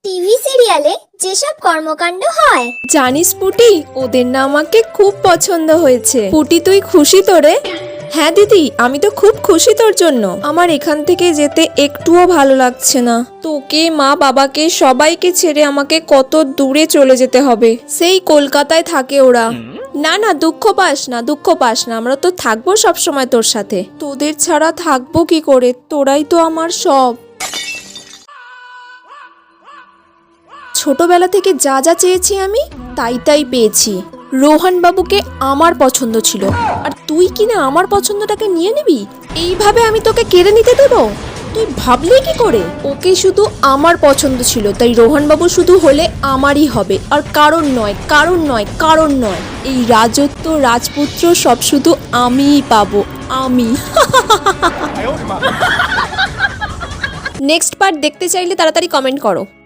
TV সিরিয়ালে যেসব কর্মকাণ্ড হয়। জানিস পুটি, ওদের না আমাকে খুব পছন্দ হয়েছে। পুটি, তুই খুশি তো রে? হ্যাঁ দিদি, আমি তো খুব খুশি তোর জন্য। আমার এখান থেকে যেতে একটুও ভালো লাগছে না। তোকে, মা বাবাকে সবাইকে ছেড়ে আমাকে কত দূরে চলে যেতে হবে। সেই কলকাতায় থাকে ওরা। না না, দুঃখ পাস না, দুঃখ পাস না, আমরা তো থাকবো সব সময় তোর সাথে। তোদের ছাড়া থাকবো কি করে? তোরাই তো আমার সব। ছোটবেলা থেকে যা যা চেয়েছি আমি তাই তাই পেয়েছি। রোহন বাবুকে আমার পছন্দ ছিল, আর তুই কিনা আমার পছন্দটাকে নিয়ে নিবি? এইভাবে আমি তোকে কেড়ে নিতে দেব? তুই ভাবলি কি করে? ওকে শুধু আমার পছন্দ ছিল, তাই রোহন বাবু শুধু হলে আমারই হবে, আর কারণ নয়, কারণ নয়, কারণ নয়। এই রাজত্ব, রাজপুত্র সব শুধু আমিই পাবো, আমি। নেক্সট পার্ট দেখতে চাইলে তাড়াতাড়ি কমেন্ট করো।